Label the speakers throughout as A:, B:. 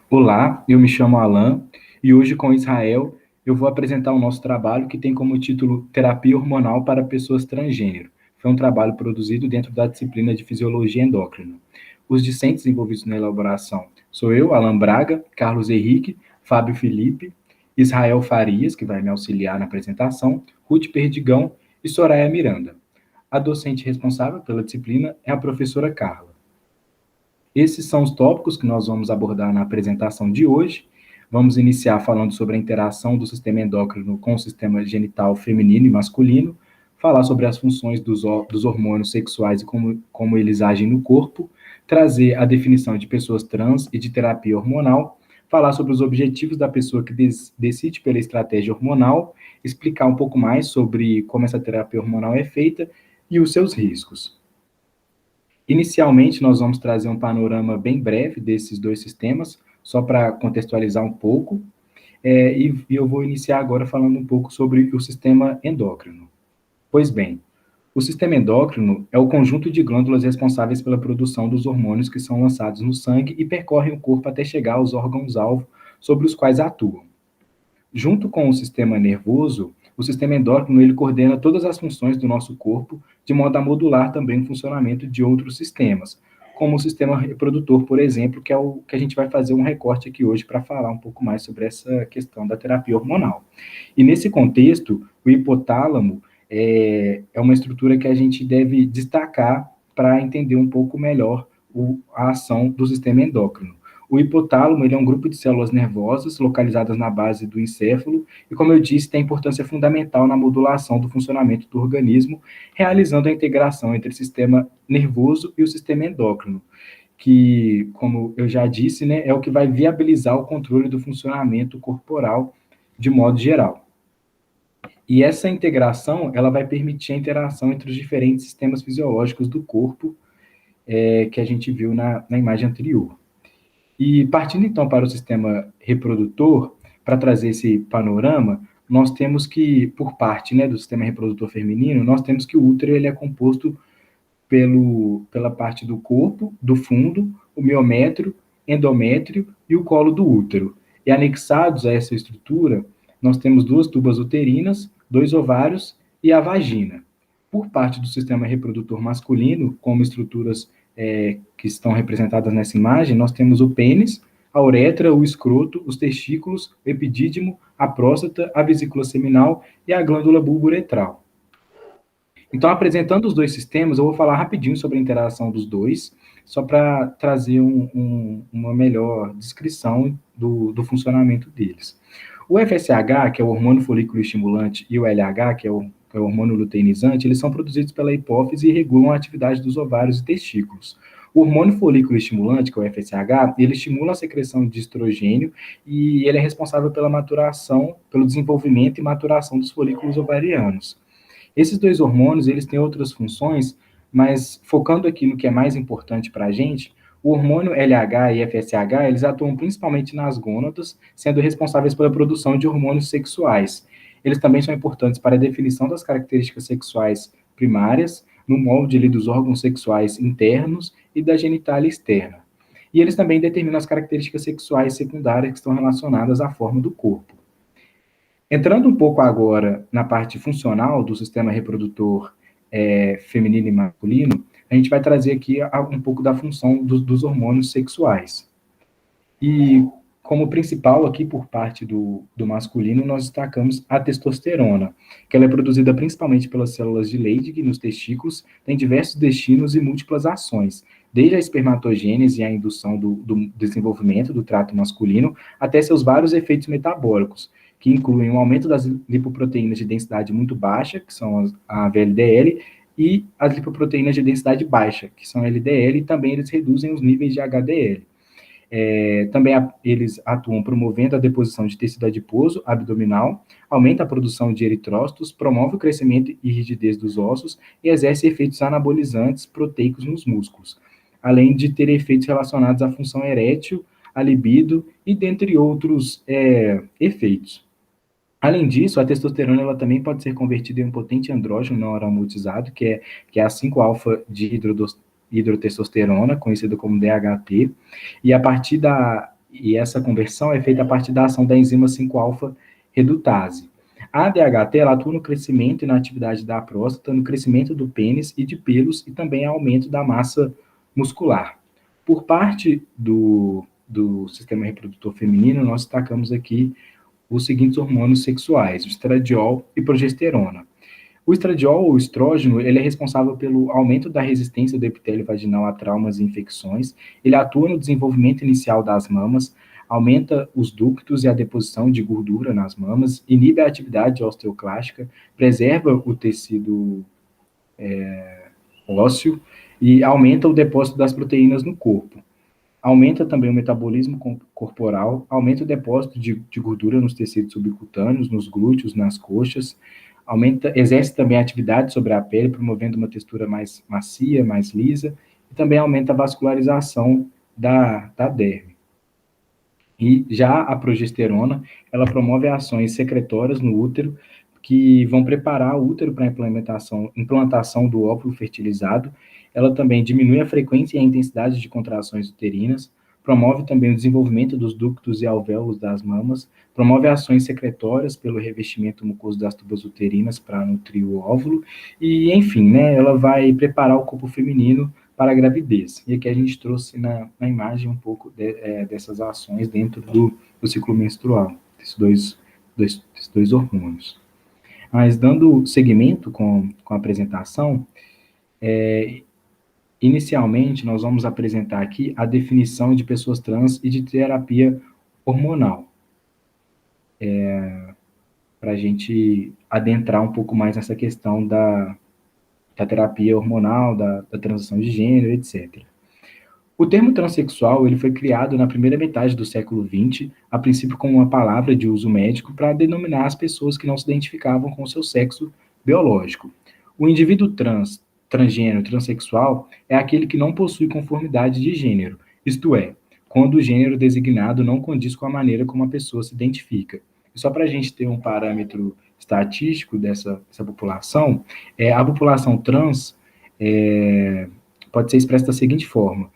A: Olá, eu me chamo Alan e hoje com Israel eu vou apresentar o nosso trabalho que tem como título Terapia Hormonal para Pessoas Transgênero. Foi um trabalho produzido dentro da disciplina de Fisiologia Endócrina. Os discentes envolvidos na elaboração sou eu, Alan Braga, Carlos Henrique, Fábio Felipe, Israel Farias, que vai me auxiliar na apresentação, Ruth Perdigão e Soraya Miranda. A docente responsável pela disciplina é a professora Carla. Esses são os tópicos que nós vamos abordar na apresentação de hoje. Vamos iniciar falando sobre a interação do sistema endócrino com o sistema genital feminino e masculino, falar sobre as funções dos hormônios sexuais e como eles agem no corpo, trazer a definição de pessoas trans e de terapia hormonal, falar sobre os objetivos da pessoa que decide pela estratégia hormonal, explicar um pouco mais sobre como essa terapia hormonal é feita e os seus riscos. Inicialmente, nós vamos trazer um panorama bem breve desses dois sistemas, só para contextualizar um pouco, e eu vou iniciar agora falando um pouco sobre o sistema endócrino. Pois bem, o sistema endócrino é o conjunto de glândulas responsáveis pela produção dos hormônios que são lançados no sangue e percorrem o corpo até chegar aos órgãos-alvo sobre os quais atuam. Junto com o sistema nervoso, o sistema endócrino ele coordena todas as funções do nosso corpo, de modo a modular também o funcionamento de outros sistemas, como o sistema reprodutor, por exemplo, que é o que a gente vai fazer um recorte aqui hoje para falar um pouco mais sobre essa questão da terapia hormonal. E nesse contexto, o hipotálamo é uma estrutura que a gente deve destacar para entender um pouco melhor a ação do sistema endócrino. O hipotálamo ele é um grupo de células nervosas localizadas na base do encéfalo e, como eu disse, tem importância fundamental na modulação do funcionamento do organismo, realizando a integração entre o sistema nervoso e o sistema endócrino, que, como eu já disse, né, é o que vai viabilizar o controle do funcionamento corporal de modo geral. E essa integração ela vai permitir a interação entre os diferentes sistemas fisiológicos do corpo, que a gente viu na imagem anterior. E partindo então para o sistema reprodutor, para trazer esse panorama, nós temos que, por parte né, do sistema reprodutor feminino, nós temos que o útero ele é composto pela parte do corpo, do fundo, o miométrio, endométrio e o colo do útero. E anexados a essa estrutura, nós temos duas tubas uterinas, dois ovários e a vagina. Por parte do sistema reprodutor masculino, como estruturas que estão representadas nessa imagem, nós temos o pênis, a uretra, o escroto, os testículos, o epidídimo, a próstata, a vesícula seminal e a glândula bulboretral. Então, apresentando os dois sistemas, eu vou falar rapidinho sobre a interação dos dois, só para trazer uma melhor descrição do funcionamento deles. O FSH, que é o hormônio folículo estimulante, e o LH, que é o hormônio luteinizante, eles são produzidos pela hipófise e regulam a atividade dos ovários e testículos. O hormônio folículo estimulante, que é o FSH, ele estimula a secreção de estrogênio e ele é responsável pela maturação, pelo desenvolvimento e maturação dos folículos ovarianos. Esses dois hormônios, eles têm outras funções, mas focando aqui no que é mais importante para a gente, o hormônio LH e FSH, eles atuam principalmente nas gônadas, sendo responsáveis pela produção de hormônios sexuais. Eles também são importantes para a definição das características sexuais primárias, no molde ali, dos órgãos sexuais internos e da genitália externa. E eles também determinam as características sexuais secundárias que estão relacionadas à forma do corpo. Entrando um pouco agora na parte funcional do sistema reprodutor feminino e masculino, a gente vai trazer aqui um pouco da função dos hormônios sexuais. E como principal aqui por parte do masculino, nós destacamos a testosterona, que ela é produzida principalmente pelas células de Leydig nos testículos, tem diversos destinos e múltiplas ações, desde a espermatogênese e a indução do desenvolvimento do trato masculino, até seus vários efeitos metabólicos, que incluem o aumento das lipoproteínas de densidade muito baixa, que são a VLDL, e as lipoproteínas de densidade baixa, que são LDL, e também eles reduzem os níveis de HDL. Também eles atuam promovendo a deposição de tecido adiposo abdominal, aumenta a produção de eritrócitos, promove o crescimento e rigidez dos ossos e exerce efeitos anabolizantes proteicos nos músculos, além de ter efeitos relacionados à função erétil, à libido e dentre outros efeitos. Além disso, a testosterona ela também pode ser convertida em um potente andrógeno não aromatizado, que é a 5-alfa de hidrotestosterona, conhecida como DHT, e a partir E essa conversão é feita a partir da ação da enzima 5-alfa redutase. A DHT ela atua no crescimento e na atividade da próstata, no crescimento do pênis e de pelos e também aumento da massa muscular. Por parte do sistema reprodutor feminino, nós destacamos aqui os seguintes hormônios sexuais, o estradiol e progesterona. O estradiol, ou estrógeno, ele é responsável pelo aumento da resistência do epitélio vaginal a traumas e infecções, ele atua no desenvolvimento inicial das mamas, aumenta os ductos e a deposição de gordura nas mamas, inibe a atividade osteoclástica, preserva o tecido ósseo e aumenta o depósito das proteínas no corpo. Aumenta também o metabolismo corporal, aumenta o depósito de gordura nos tecidos subcutâneos, nos glúteos, nas coxas, exerce também a atividade sobre a pele, promovendo uma textura mais macia, mais lisa, e também aumenta a vascularização da derme. E já a progesterona, ela promove ações secretórias no útero, que vão preparar o útero para a implantação do óvulo fertilizado. Ela também diminui a frequência e a intensidade de contrações uterinas, promove também o desenvolvimento dos ductos e alvéolos das mamas, promove ações secretórias pelo revestimento mucoso das tubas uterinas para nutrir o óvulo, e, enfim, né, ela vai preparar o corpo feminino para a gravidez. E aqui a gente trouxe na imagem um pouco dessas ações dentro do ciclo menstrual, desses dois hormônios. Mas dando seguimento com a apresentação, inicialmente nós vamos apresentar aqui a definição de pessoas trans e de terapia hormonal, para a gente adentrar um pouco mais nessa questão da terapia hormonal, da transição de gênero, etc. O termo transexual ele foi criado na primeira metade do século XX, a princípio como uma palavra de uso médico para denominar as pessoas que não se identificavam com o seu sexo biológico. O indivíduo transgênero, transexual, é aquele que não possui conformidade de gênero, isto é, quando o gênero designado não condiz com a maneira como a pessoa se identifica. E só para a gente ter um parâmetro estatístico dessa população, a população trans pode ser expressa da seguinte forma: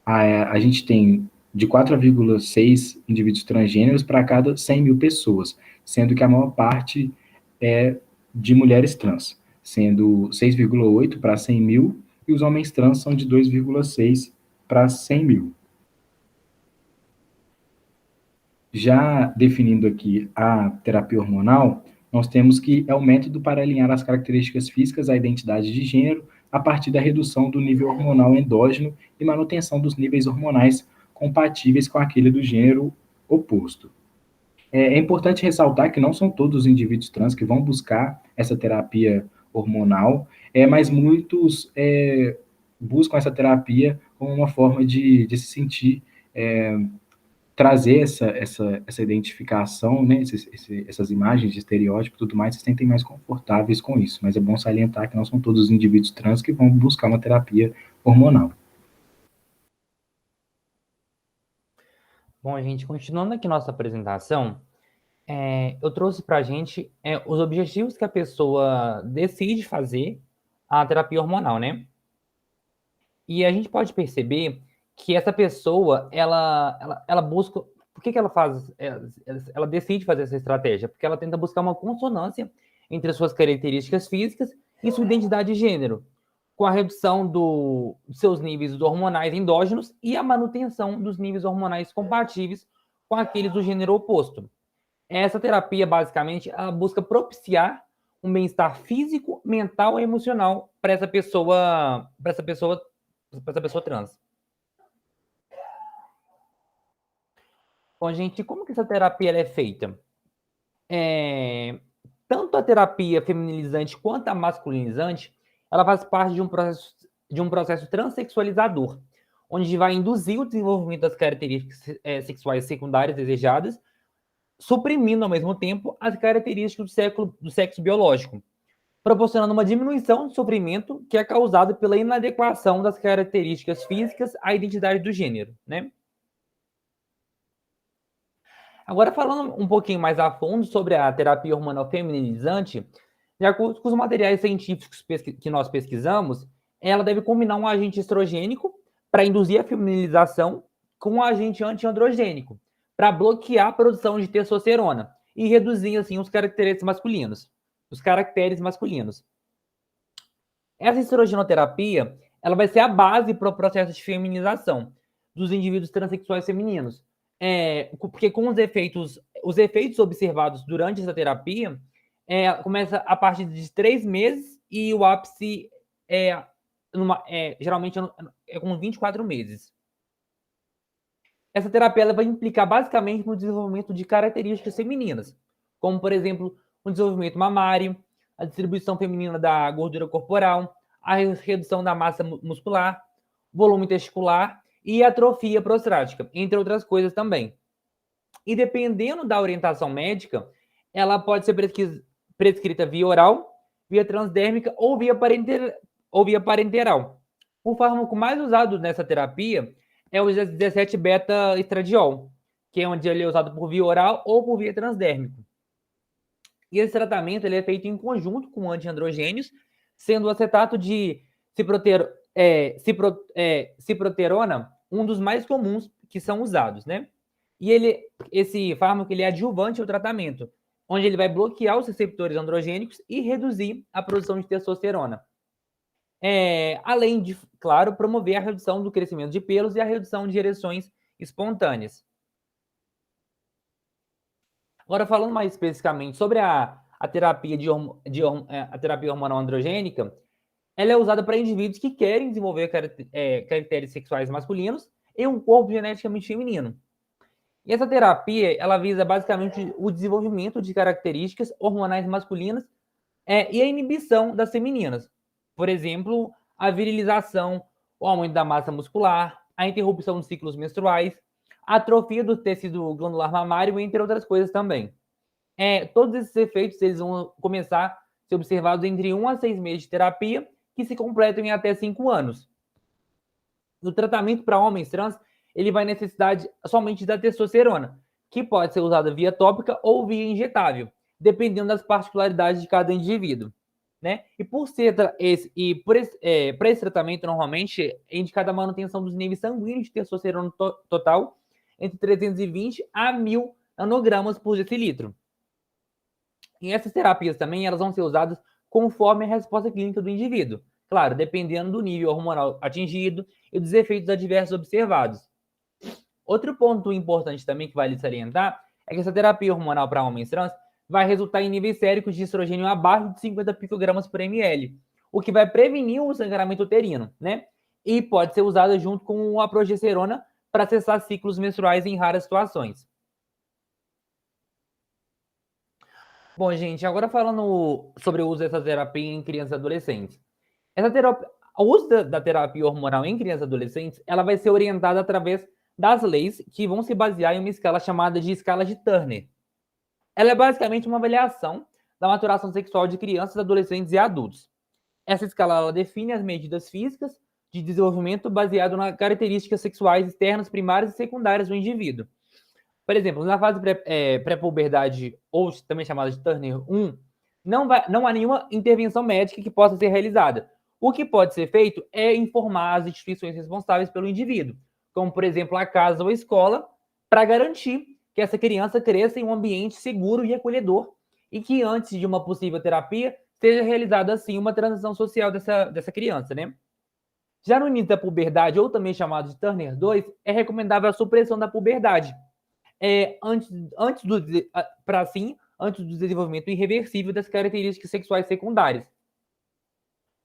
A: a gente tem de 4,6 indivíduos transgêneros para cada 100 mil pessoas, sendo que a maior parte é de mulheres trans, sendo 6,8 para 100 mil, e os homens trans são de 2,6 para 100 mil. Já definindo aqui a terapia hormonal, nós temos que é o método para alinhar as características físicas à identidade de gênero a partir da redução do nível hormonal endógeno e manutenção dos níveis hormonais compatíveis com aquele do gênero oposto. É importante ressaltar que não são todos os indivíduos trans que vão buscar essa terapia hormonal, mas muitos buscam essa terapia como uma forma de se sentir trazer essa identificação, né, essas imagens de estereótipo e tudo mais, se sentem mais confortáveis com isso. Mas é bom salientar que não são todos os indivíduos trans que vão buscar uma terapia hormonal.
B: Bom, gente, continuando aqui nossa apresentação, eu trouxe para a gente os objetivos que a pessoa decide fazer a terapia hormonal, né? E a gente pode perceber que essa pessoa, ela busca... Por que ela faz? Ela decide fazer essa estratégia? Porque ela tenta buscar uma consonância entre as suas características físicas e sua identidade de gênero, com a redução dos seus níveis hormonais endógenos e a manutenção dos níveis hormonais compatíveis com aqueles do gênero oposto. Essa terapia, basicamente, ela busca propiciar um bem-estar físico, mental e emocional para essa pessoa trans. Bom, gente, como que essa terapia ela é feita? Tanto a terapia feminilizante quanto a masculinizante, ela faz parte de um processo transexualizador, onde vai induzir o desenvolvimento das características sexuais secundárias desejadas, suprimindo ao mesmo tempo as características do sexo biológico, proporcionando uma diminuição do sofrimento que é causado pela inadequação das características físicas à identidade do gênero, né? Agora, falando um pouquinho mais a fundo sobre a terapia hormonal feminilizante, de acordo com os materiais científicos que nós pesquisamos, ela deve combinar um agente estrogênico para induzir a feminilização com um agente antiandrogênico para bloquear a produção de testosterona e reduzir assim os caracteres masculinos. Essa estrogenoterapia, ela vai ser a base para o processo de feminização dos indivíduos transexuais femininos. Porque com os efeitos observados durante essa terapia, começa a partir de 3 meses e o ápice geralmente é com 24 meses. Essa terapia ela vai implicar basicamente no desenvolvimento de características femininas, como, por exemplo, o desenvolvimento mamário, a distribuição feminina da gordura corporal, a redução da massa muscular, volume testicular e atrofia prostática, entre outras coisas também. E dependendo da orientação médica, ela pode ser prescrita via oral, via transdérmica ou via parenteral. O fármaco mais usado nessa terapia é o 17-beta-estradiol, que é onde ele é usado por via oral ou por via transdérmica. E esse tratamento ele é feito em conjunto com antiandrogênios, sendo o acetato de ciproterona um dos mais comuns que são usados, né? E esse fármaco ele é adjuvante ao tratamento, onde ele vai bloquear os receptores androgênicos e reduzir a produção de testosterona. Além de, claro, promover a redução do crescimento de pelos e a redução de ereções espontâneas. Agora, falando mais especificamente sobre a terapia a terapia hormonal androgênica, ela é usada para indivíduos que querem desenvolver caracteres sexuais masculinos em um corpo geneticamente feminino. E essa terapia, ela visa basicamente o desenvolvimento de características hormonais masculinas e a inibição das femininas. Por exemplo, a virilização, o aumento da massa muscular, a interrupção dos ciclos menstruais, a atrofia do tecido glandular mamário, entre outras coisas também. Todos esses efeitos eles vão começar a ser observados entre 1 a 6 meses de terapia, que se completam em até 5 anos. No tratamento para homens trans, ele vai necessitar somente da testosterona, que pode ser usada via tópica ou via injetável, dependendo das particularidades de cada indivíduo. Né? E para esse tratamento, normalmente, é indicada a manutenção dos níveis sanguíneos de testosterona total entre 320 a 1.000 nanogramas por decilitro. E essas terapias também elas vão ser usadas conforme a resposta clínica do indivíduo. Claro, dependendo do nível hormonal atingido e dos efeitos adversos observados. Outro ponto importante também que vale salientar é que essa terapia hormonal para homens trans vai resultar em níveis séricos de estrogênio abaixo de 50 picogramas por ml, o que vai prevenir o sangramento uterino, né? E pode ser usada junto com a progesterona para cessar ciclos menstruais em raras situações. Bom, gente, agora falando sobre o uso dessa terapia em crianças e adolescentes. O uso da terapia hormonal em crianças e adolescentes, ela vai ser orientada através das leis que vão se basear em uma escala chamada de escala de Turner. Ela é basicamente uma avaliação da maturação sexual de crianças, adolescentes e adultos. Essa escala ela define as medidas físicas de desenvolvimento baseado nas características sexuais externas, primárias e secundárias do indivíduo. Por exemplo, na fase pré-puberdade, ou também chamada de Turner 1, não há nenhuma intervenção médica que possa ser realizada. O que pode ser feito é informar as instituições responsáveis pelo indivíduo, como, por exemplo, a casa ou a escola, para garantir que essa criança cresça em um ambiente seguro e acolhedor e que antes de uma possível terapia seja realizada, assim, uma transição social dessa criança, né? Já no início da puberdade, ou também chamado de Turner 2, é recomendável a supressão da puberdade, antes do desenvolvimento irreversível das características sexuais secundárias.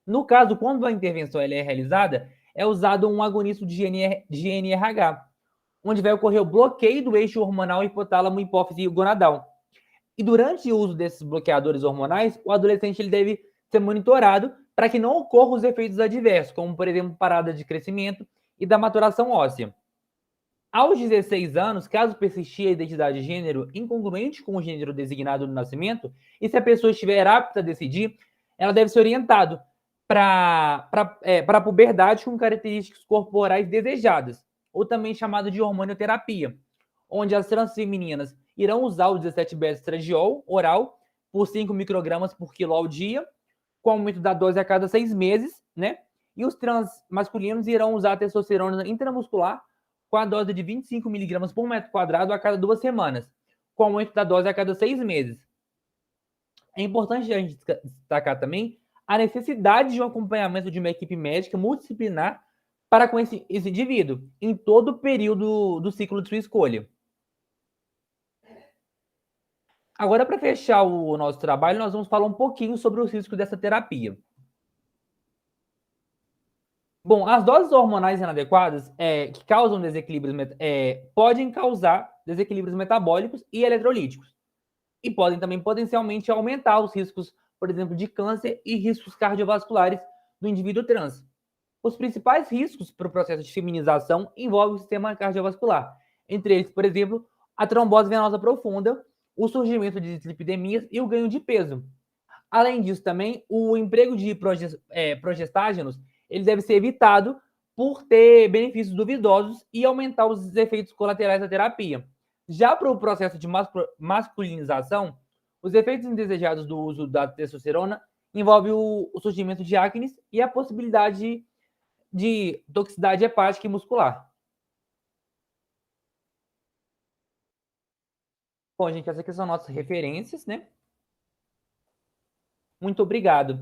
B: No caso, quando a intervenção ela é realizada, é usado um agonista de GnRH, onde vai ocorrer o bloqueio do eixo hormonal hipotálamo-hipófise gonadal. E durante o uso desses bloqueadores hormonais, o adolescente ele deve ser monitorado para que não ocorram os efeitos adversos, como, por exemplo, parada de crescimento e da maturação óssea. Aos 16 anos, caso persistir a identidade de gênero incongruente com o gênero designado no nascimento, e se a pessoa estiver apta a decidir, ela deve ser orientada para a puberdade com características corporais desejadas, ou também chamada de hormonioterapia, onde as trans femininas irão usar o 17-beta-estradiol oral por 5 microgramas por quilo ao dia, com aumento da dose a cada 6 meses, né? E os trans masculinos irão usar a testosterona intramuscular com a dose de 25 miligramas por metro quadrado a cada 2 semanas, com aumento da dose a cada 6 meses. É importante a gente destacar também a necessidade de um acompanhamento de uma equipe médica multidisciplinar para com esse indivíduo, em todo o período do ciclo de sua escolha. Agora, para fechar o nosso trabalho, nós vamos falar um pouquinho sobre os riscos dessa terapia. Bom, as doses hormonais inadequadas que causam desequilíbrios, podem causar desequilíbrios metabólicos e eletrolíticos. E podem também potencialmente aumentar os riscos, por exemplo, de câncer e riscos cardiovasculares do indivíduo trans. Os principais riscos para o processo de feminização envolvem o sistema cardiovascular. Entre eles, por exemplo, a trombose venosa profunda, o surgimento de dislipidemias e o ganho de peso. Além disso, também, o emprego de progestágenos ele deve ser evitado por ter benefícios duvidosos e aumentar os efeitos colaterais da terapia. Já para o processo de masculinização, os efeitos indesejados do uso da testosterona envolvem o surgimento de acne e a possibilidade de toxicidade hepática e muscular. Bom, gente, essas aqui são nossas referências, né? Muito obrigado.